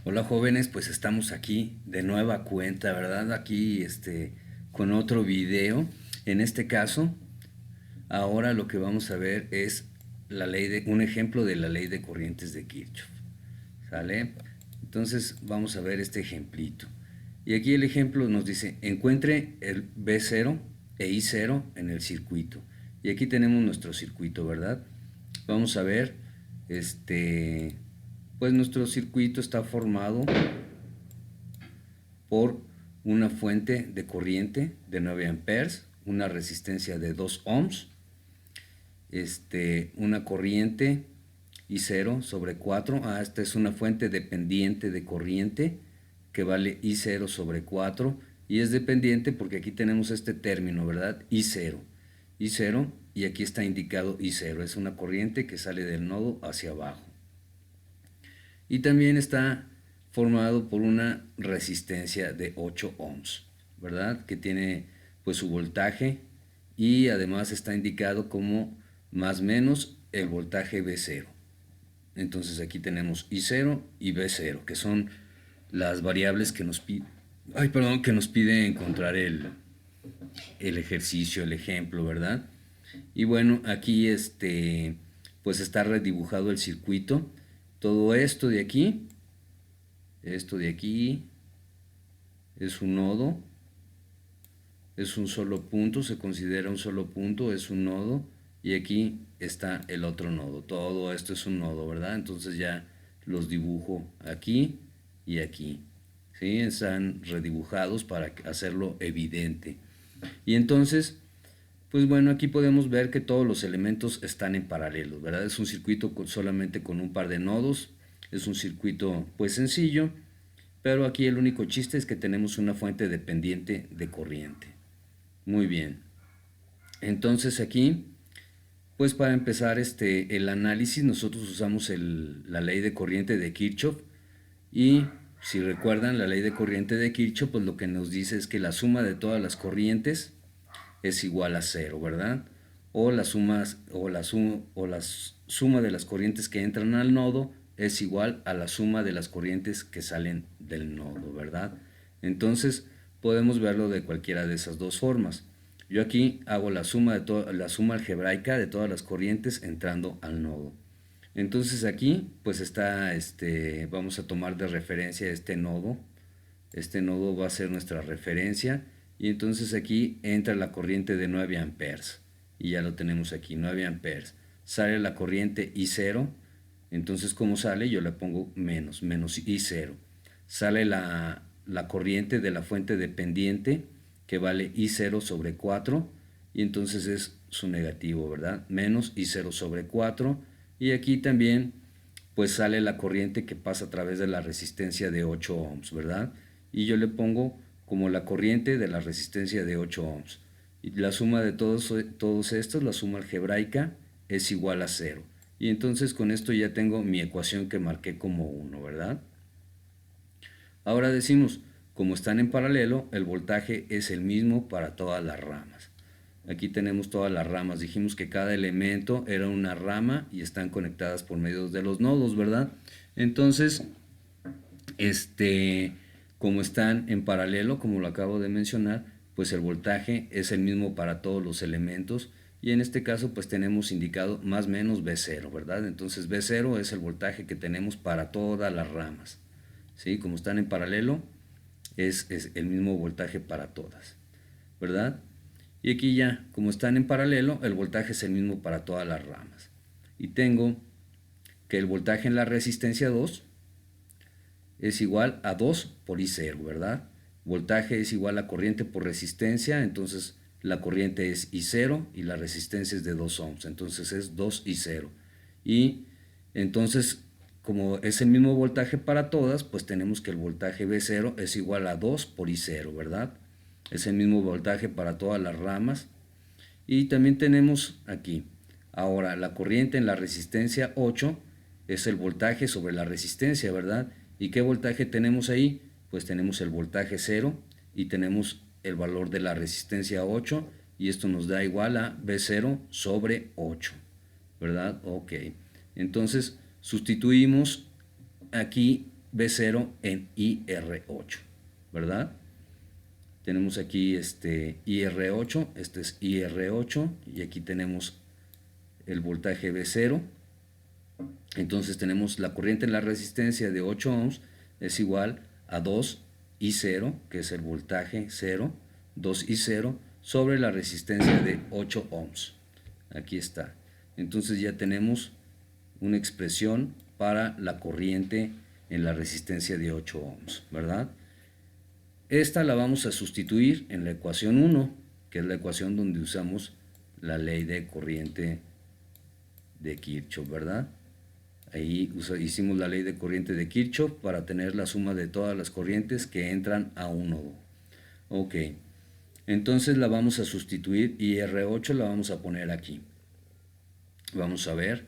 Hola jóvenes, pues estamos aquí de nueva cuenta, ¿verdad? Aquí con otro video. En este caso, ahora lo que vamos a ver es un ejemplo de la ley de corrientes de Kirchhoff. ¿Sale? Entonces vamos a ver este ejemplito. Y aquí el ejemplo nos dice, encuentre el B0 e I0 en el circuito. Y aquí tenemos nuestro circuito, ¿verdad? Vamos a ver, pues nuestro circuito está formado por una fuente de corriente de 9 amperes, una resistencia de 2 ohms, una corriente I0 sobre 4. Esta es una fuente dependiente de corriente que vale I0 sobre 4 y es dependiente porque aquí tenemos este término, ¿verdad? I0. I0 y aquí está indicado I0. Es una corriente que sale del nodo hacia abajo. Y también está formado por una resistencia de 8 ohms, ¿verdad? Que tiene pues su voltaje y además está indicado como más menos el voltaje V0. Entonces aquí tenemos I0 y V0, que son las variables que nos pide, que nos pide encontrar el ejercicio, el ejemplo, ¿verdad? Y bueno, aquí pues está redibujado el circuito. Todo esto de aquí es un nodo, es un solo punto, se considera un solo punto, es un nodo, y aquí está el otro nodo. Todo esto es un nodo, ¿verdad? Entonces ya los dibujo aquí y aquí, ¿sí? Están redibujados para hacerlo evidente. Y entonces, pues bueno, aquí podemos ver que todos los elementos están en paralelo, ¿verdad? Es un circuito solamente con un par de nodos, es un circuito pues sencillo, pero aquí el único chiste es que tenemos una fuente dependiente de corriente. Muy bien. Entonces aquí, pues para empezar el análisis, nosotros usamos la ley de corriente de Kirchhoff. Y si recuerdan la ley de corriente de Kirchhoff, pues lo que nos dice es que la suma de todas las corrientes es igual a cero, ¿verdad? O la suma de las corrientes que entran al nodo es igual a la suma de las corrientes que salen del nodo, ¿verdad? Entonces podemos verlo de cualquiera de esas dos formas. Yo aquí hago la suma algebraica de todas las corrientes entrando al nodo. Entonces aquí pues está vamos a tomar de referencia este nodo. Este nodo va a ser nuestra referencia y entonces aquí entra la corriente de 9 amperes y ya lo tenemos aquí, 9 amperes. Sale la corriente I0, entonces como sale yo le pongo menos I0. Sale la corriente de la fuente dependiente que vale I0 sobre 4 y entonces es su negativo, ¿verdad? Menos I0 sobre 4 y aquí también pues sale la corriente que pasa a través de la resistencia de 8 ohms, ¿verdad? Y yo le pongo como la corriente de la resistencia de 8 ohms. Y la suma de todos estos, la suma algebraica, es igual a 0. Y entonces con esto ya tengo mi ecuación que marqué como 1, ¿verdad? Ahora decimos, como están en paralelo, el voltaje es el mismo para todas las ramas. Aquí tenemos todas las ramas. Dijimos que cada elemento era una rama y están conectadas por medio de los nodos, ¿verdad? Entonces, como están en paralelo, como lo acabo de mencionar, pues el voltaje es el mismo para todos los elementos y en este caso pues tenemos indicado más o menos V0, ¿verdad? Entonces V0 es el voltaje que tenemos para todas las ramas, ¿sí? Como están en paralelo, es el mismo voltaje para todas, ¿verdad? Y aquí ya, como están en paralelo, el voltaje es el mismo para todas las ramas. Y tengo que el voltaje en la resistencia 2 es igual a 2 por I0, ¿verdad? Voltaje es igual a corriente por resistencia, entonces la corriente es I0 y la resistencia es de 2 ohms, entonces es 2I0. Y entonces, como es el mismo voltaje para todas, pues tenemos que el voltaje V0 es igual a 2 por I0, ¿verdad? Es el mismo voltaje para todas las ramas. Y también tenemos aquí, ahora la corriente en la resistencia 8 es el voltaje sobre la resistencia, ¿verdad? ¿Y qué voltaje tenemos ahí? Pues tenemos el voltaje 0 y tenemos el valor de la resistencia 8 y esto nos da igual a V0 sobre 8, ¿verdad? Ok, entonces sustituimos aquí B0 en IR8, ¿verdad? Tenemos aquí IR8, este es IR8 y aquí tenemos el voltaje B0. Entonces tenemos la corriente en la resistencia de 8 ohms es igual a 2I0, que es el voltaje 0, 2I0 sobre la resistencia de 8 ohms. Aquí está. Entonces ya tenemos una expresión para la corriente en la resistencia de 8 ohms, ¿verdad? Esta la vamos a sustituir en la ecuación 1, que es la ecuación donde usamos la ley de corriente de Kirchhoff, ¿verdad? Ahí hicimos la ley de corriente de Kirchhoff para tener la suma de todas las corrientes que entran a un nodo. Ok, entonces la vamos a sustituir y R8 la vamos a poner aquí. Vamos a ver.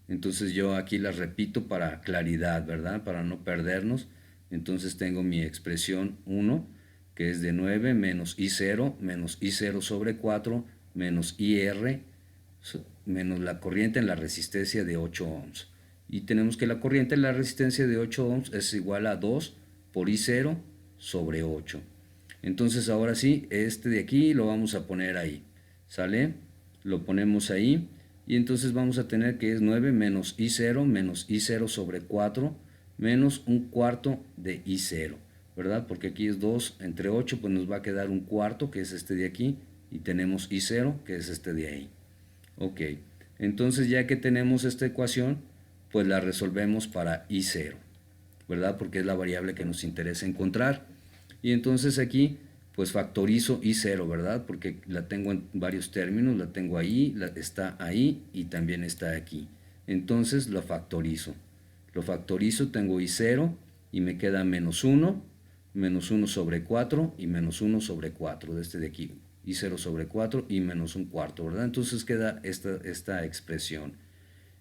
Entonces yo aquí las repito para claridad, ¿verdad? Para no perdernos. Entonces tengo mi expresión 1, que es de 9 menos I0 sobre 4 menos IR menos la corriente en la resistencia de 8 ohms. Y tenemos que la corriente en la resistencia de 8 ohms es igual a 2 por I0 sobre 8. Entonces ahora sí, este de aquí lo vamos a poner ahí. ¿Sale? Lo ponemos ahí. Y entonces vamos a tener que es 9 menos I0 sobre 4 menos un cuarto de I0, ¿verdad? Porque aquí es 2 entre 8, pues nos va a quedar un cuarto, que es este de aquí, y tenemos I0, que es este de ahí. Ok, entonces ya que tenemos esta ecuación, pues la resolvemos para I0, ¿verdad? Porque es la variable que nos interesa encontrar. Y entonces aquí pues factorizo I0, ¿verdad? Porque la tengo en varios términos, la tengo ahí, está ahí y también está aquí. Entonces lo factorizo, tengo I0 y me queda menos 1 sobre 4 y menos 1 sobre 4 de este de aquí. I0 sobre 4 y menos un cuarto, ¿verdad? Entonces queda esta expresión.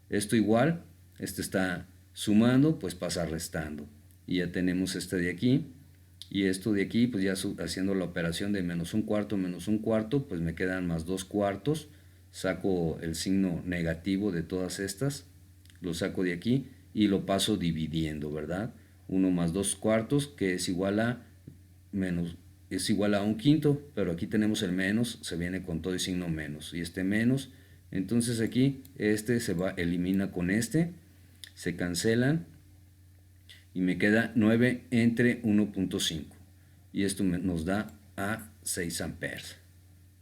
Esto igual, este está sumando, pues pasa restando. Y ya tenemos este de aquí. Y esto de aquí, pues ya haciendo la operación de menos un cuarto, pues me quedan más 2 cuartos. Saco el signo negativo de todas estas, lo saco de aquí y lo paso dividiendo, ¿verdad? 1 más 2 cuartos, que es igual a un quinto, pero aquí tenemos el menos, se viene con todo el signo menos. Y este menos, entonces aquí este se elimina con este, se cancelan. Y me queda 9 entre 1.5 y esto nos da a 6 amperes,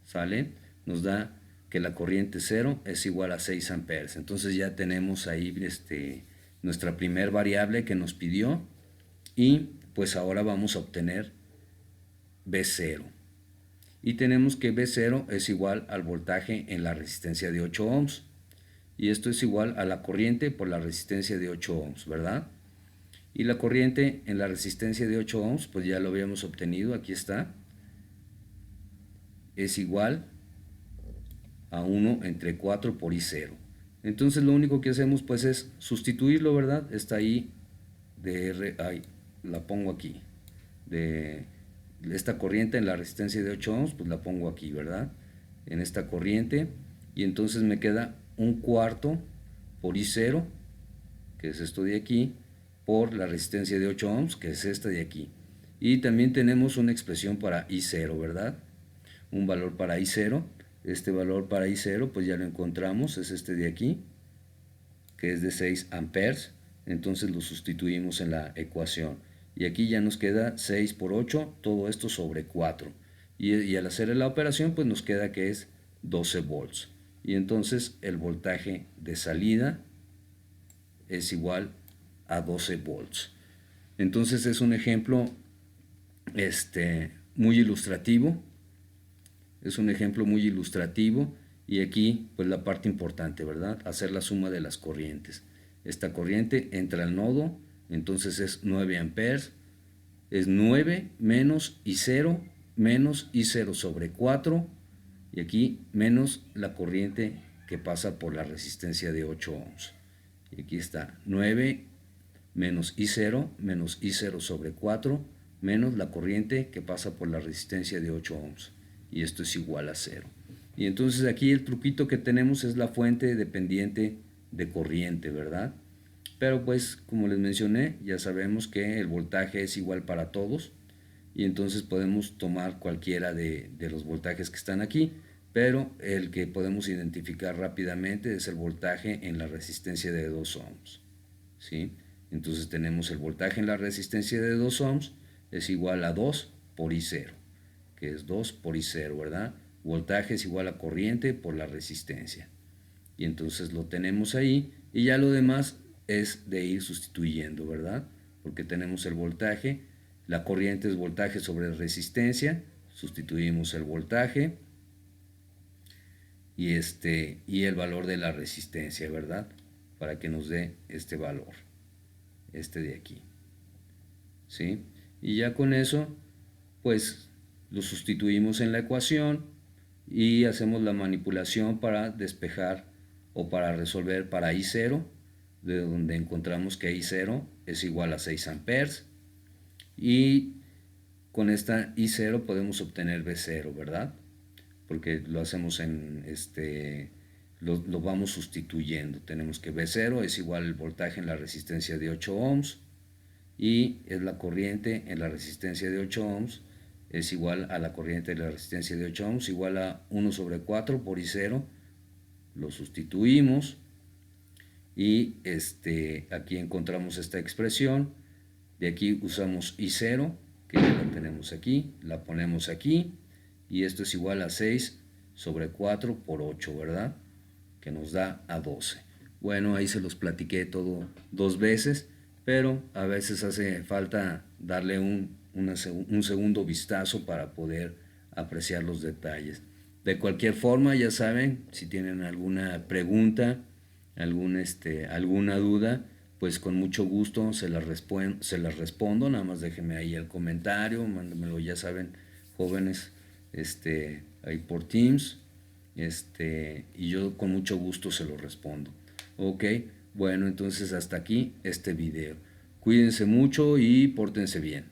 ¿sale? Nos da que la corriente 0 es igual a 6 amperes. Entonces ya tenemos ahí nuestra primer variable que nos pidió y pues ahora vamos a obtener B0 y tenemos que B0 es igual al voltaje en la resistencia de 8 ohms y esto es igual a la corriente por la resistencia de 8 ohms, ¿verdad? Y la corriente en la resistencia de 8 ohms, pues ya lo habíamos obtenido, aquí está. Es igual a 1 entre 4 por I0. Entonces lo único que hacemos pues es sustituirlo, ¿verdad? Está ahí la pongo aquí. De esta corriente en la resistencia de 8 ohms, pues la pongo aquí, ¿verdad? En esta corriente. Y entonces me queda un cuarto por I0, que es esto de aquí, por la resistencia de 8 ohms, que es esta de aquí. Y también tenemos una expresión para I0, ¿verdad? Un valor para I0. Este valor para I0, pues ya lo encontramos, es este de aquí, que es de 6 amperes. Entonces lo sustituimos en la ecuación. Y aquí ya nos queda 6 por 8, todo esto sobre 4. Y al hacer la operación, pues nos queda que es 12 volts. Y entonces el voltaje de salida es igual a 12 volts. Entonces es un ejemplo muy ilustrativo. Es un ejemplo muy ilustrativo y aquí pues la parte importante, ¿verdad? Hacer la suma de las corrientes. Esta corriente entra al nodo, entonces es 9 amperes, es 9 menos I0 sobre 4 y aquí menos la corriente que pasa por la resistencia de 8 ohms. Y aquí está 9 menos I0 sobre 4 menos la corriente que pasa por la resistencia de 8 ohms. Y esto es igual a 0. Y entonces aquí el truquito que tenemos es la fuente dependiente de corriente, ¿verdad? Pero pues como les mencioné, ya sabemos que el voltaje es igual para todos y entonces podemos tomar cualquiera de los voltajes que están aquí, pero el que podemos identificar rápidamente es el voltaje en la resistencia de 2 ohms, ¿sí? Entonces tenemos el voltaje en la resistencia de 2 ohms es igual a 2 por I0, que es 2 por I0, ¿verdad? Voltaje es igual a corriente por la resistencia. Y entonces lo tenemos ahí y ya lo demás es de ir sustituyendo, ¿verdad? Porque tenemos el voltaje, la corriente es voltaje sobre resistencia, sustituimos el voltaje y el valor de la resistencia, ¿verdad? Para que nos dé este valor, este de aquí, ¿sí? Y ya con eso, pues lo sustituimos en la ecuación y hacemos la manipulación para despejar o para resolver para I0, de donde encontramos que I0 es igual a 6 amperes y con esta I0 podemos obtener V0, ¿verdad? Porque lo hacemos en lo vamos sustituyendo. Tenemos que V0 es igual al voltaje en la resistencia de 8 ohms y es la corriente en la resistencia de 8 ohms es igual a la corriente de la resistencia de 8 ohms igual a 1 sobre 4 por I0. Lo sustituimos y aquí encontramos esta expresión. De aquí usamos I0, que ya la tenemos aquí, la ponemos aquí y esto es igual a 6 sobre 4 por 8, ¿verdad? Que nos da a 12. Bueno, ahí se los platiqué todo 2 veces, pero a veces hace falta darle un segundo vistazo para poder apreciar los detalles. De cualquier forma, ya saben, si tienen alguna pregunta, alguna duda, pues con mucho gusto se las respondo. Nada más déjenme ahí el comentario, mándenmelo, ya saben, jóvenes, ahí por Teams, y yo con mucho gusto se lo respondo. Ok, bueno, entonces hasta aquí este video. Cuídense mucho y pórtense bien.